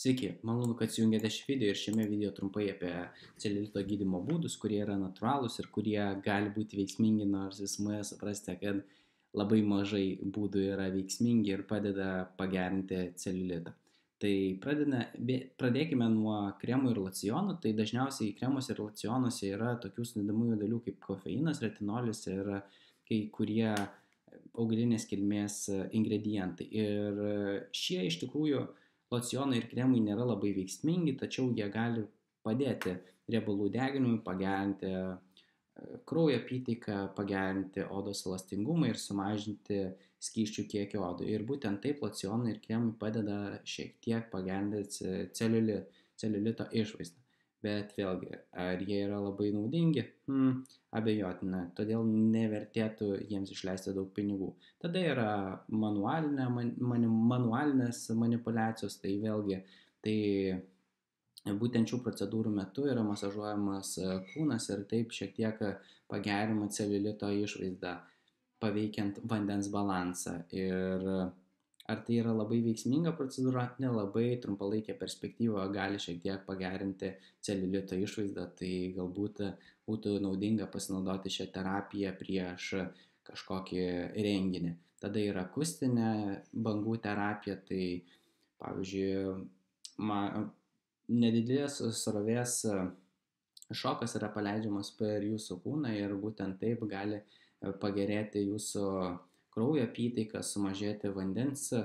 Sveiki, malonu, kad jungiate šį video ir šiame video trumpai apie celiulito gydymo būdus, kurie yra natūralūs ir kurie gali būti veiksmingi, nors visumoje suprasite, kad labai mažai būdų yra veiksmingi ir padeda pagerinti celiulitą. Tai pradėkime nuo kremų ir locionų. Tai dažniausiai kremuose ir locionuose yra tokių sudedamųjų dalių kaip kofeinas, retinolis ir kai kurie augalinės kilmės ingredientai. Ir šie iš tikrųjų locionai ir kremai nėra labai veiksmingi, tačiau jie gali padėti riebalų deginimui, pagerinti kraujo apytaiką, pagerinti odos elastingumą ir sumažinti skysčių kiekį odoje. Ir būtent taip locionai ir kremai padeda šiek tiek pagerinti celiulito išvaizdą. Bet vėlgi, ar jie yra labai naudingi? Abejotina, todėl nevertėtų jiems išleisti daug pinigų. Tada yra manualinės manipulacijos, tai vėlgi, tai būtent šių procedūrų metu yra masažuojamas kūnas ir taip šiek tiek pagerima celiulito išvaizdą, paveikiant vandens balansą. Ir ar tai yra labai veiksminga procedūra? Nelabai, trumpalaikė perspektyva gali šiek tiek pagerinti celiulito išvaizdą, tai galbūt būtų naudinga pasinaudoti šią terapiją prieš kažkokį renginį. Tada yra akustinė bangų terapija, tai pavyzdžiui, nedidelės srovės šokas yra paleidžiamas per jūsų kūną ir būtent taip gali pagerėti jūsų kraujo apytaika, sumažėti vandens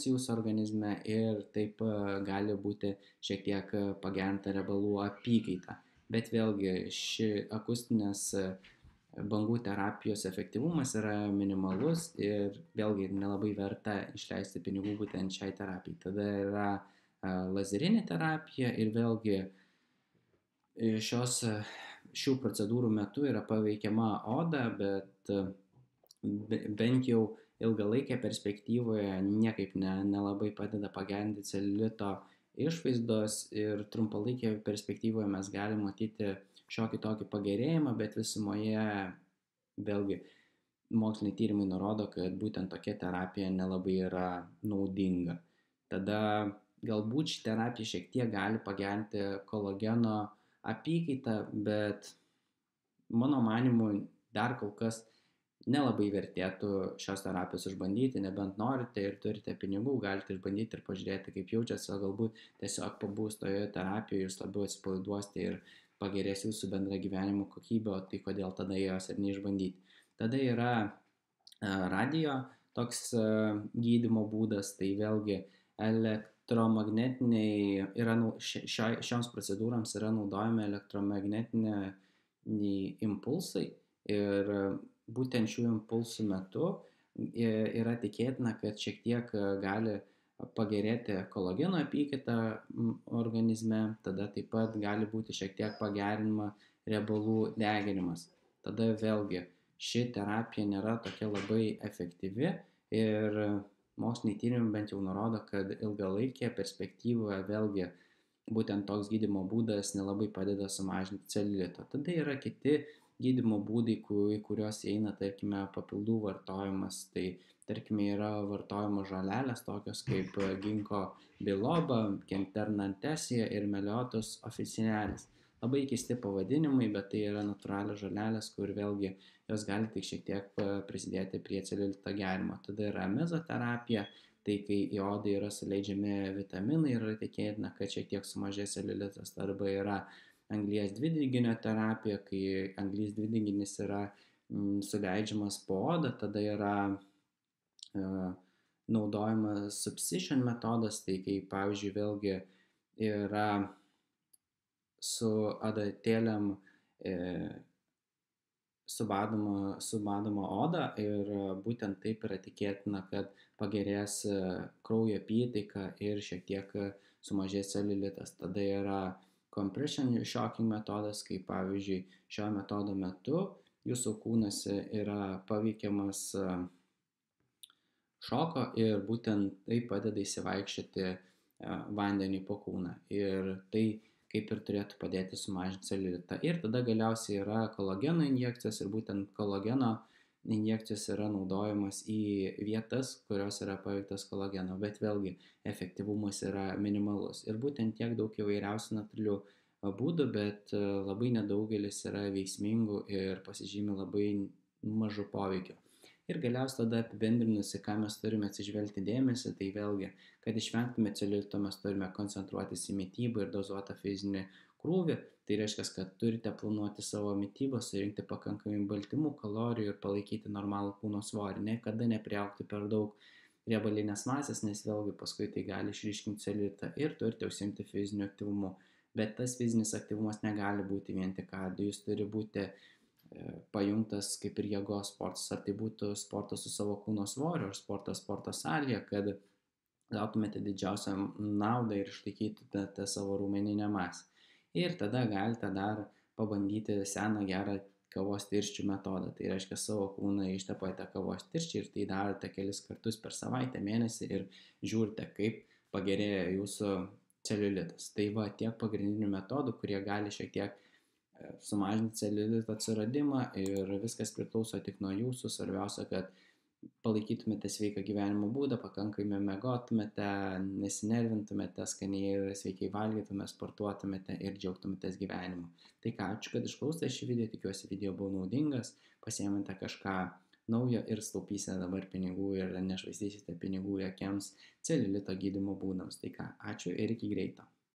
jūsų organizme ir taip gali būti šiek tiek pagerinta riebalų apykaita. Bet vėlgi ši akustinės bangų terapijos efektyvumas yra minimalus ir vėlgi nelabai verta išleisti pinigų būtent šiai terapijai. Tada yra lazerinė terapija ir vėlgi šių procedūrų metu yra paveikiama oda, bet bent jau ilgalaikė perspektyvoje niekaip nelabai padeda pagerinti celiulito išvaizdos ir trumpalaikėje perspektyvoje mes galime matyti šiokį tokį pagerėjimą, bet visumoje vėlgi moksliniai tyrimai nurodo, kad būtent tokia terapija nelabai yra naudinga. Tada galbūt ši terapija šiek tiek gali pagerinti kolageno apykaitą, bet mano manymu dar kol kas nelabai vertėtų šios terapijos išbandyti, nebent norite ir turite pinigų, galite išbandyti ir pažiūrėti, kaip jaučiasi, o galbūt tiesiog pabūs toje terapijoje jūs labiau atsipalaiduosite ir pagerės jūsų bendra gyvenimo kokybė, o tai kodėl tada jos ir neišbandyti. Tada yra radio toks gydymo būdas, tai vėlgi elektromagnetiniai šioms procedūrams yra naudojami elektromagnetiniai impulsai ir būtent šių impulsų metu yra tikėtina, kad šiek tiek gali pagerėti kolageno apykaita organizme, tada taip pat gali būti šiek tiek pagerinama riebalų deginimas. Tada vėlgi ši terapija nėra tokia labai efektyvi ir moksliniai tyrimai bent jau nurodo, kad ilgalaikėje perspektyvoje vėlgi būtent toks gydymo būdas nelabai padeda sumažinti celiulito. Tada yra kiti gydymo būdai, kuriuos eina, tarkime, papildų vartojimas. Tai, tarkime, yra vartojamos žolelės, tokios kaip ginkgo biloba, kenternantesija ir meliotus officinalis. Labai keisti pavadinimai, bet tai yra natūralios žolelės, kur vėlgi jos gali tik šiek tiek prisidėti prie celiulito gerimo. Tada yra mezoterapija, tai kai į odą yra suleidžiami vitaminai ir tikėtina, kad šiek tiek sumažės celiulitas. Arba yra anglies dvideginio terapija, kai anglies dvideginis yra suleidžiamas po odą, tada yra naudojamas substitution metodas, tai kai pavyzdžiui vėlgi yra su adatėlėm subadoma oda ir būtent taip yra tikėtina, kad pagerės kraujo apytaika ir šiek tiek sumažės celiulitas. Tada yra compression shocking metodas, kai pavyzdžiui šio metodo metu jūsų kūnas yra paveikiamas šoko ir būtent tai padeda įsivaikščioti vandenį po kūną ir tai kaip ir turėtų padėti sumažinti celiulitą. Ir tada galiausiai yra kolageno injekcijos ir būtent kolageno injekcijos yra naudojamos į vietas, kurios yra paveiktos kolageno, bet vėlgi efektyvumas yra minimalus. Ir būtent tiek daug įvairiausių natūralių būdų, bet labai nedaugelis yra veiksmingų ir pasižymi labai mažu poveikiu. Ir galiausiai tada apibendrinusi, ką mes turime atsižvelgti dėmesį, tai vėlgi, kad išvengtume celiulito, mes turime koncentruotis į mitybą ir dozuotą fizinį krūvį. Tai reiškia, kad turite planuoti savo mitybą, surinkti pakankamai baltymų, kalorijų ir palaikyti normalų kūno svorį. Niekada nepriaugti per daug riebalinės masės, nes vėlgi paskui tai gali išryškinti celiulitą ir turite užsiimti fiziniu aktyvumu. Bet tas fizinis aktyvumas negali būti vien tik kardio, jis turi būti pajungtas kaip ir jėgos sportas, ar tai būtų sportas su savo kūno svoriu, ar sporto salėje, kad gautumėte didžiausią naudą ir išlaikytumėte savo raumeninę masę. Ir tada galite dar pabandyti seną gerą kavos tirščių metodą. Tai reiškia, savo kūną ištepate kavos tirščiai ir tai darote kelis kartus per savaitę, mėnesį ir žiūrite, kaip pagerėja jūsų celiulitas. Tai va tiek pagrindinių metodų, kurie gali šiek tiek sumažinti celiulito atsiradimą ir viskas priklauso tik nuo jūsų. Svarbiausia, kad palaikytumėte sveiką gyvenimo būdą, pakankamai miegotumėte, nesinervintumėte, skaniai ir sveikai valgytumėte, sportuotumėte ir džiaugtumėtės gyvenimu. Tai ką, ačiū, kad išklausėte šį video, tikiuosi video buvo naudingas, pasiėmėte kažką naujo ir staupysite dabar pinigų ir nešvaistysite pinigų jokiems celiulito gydymo būdams. Tai ką, ačiū ir iki greito.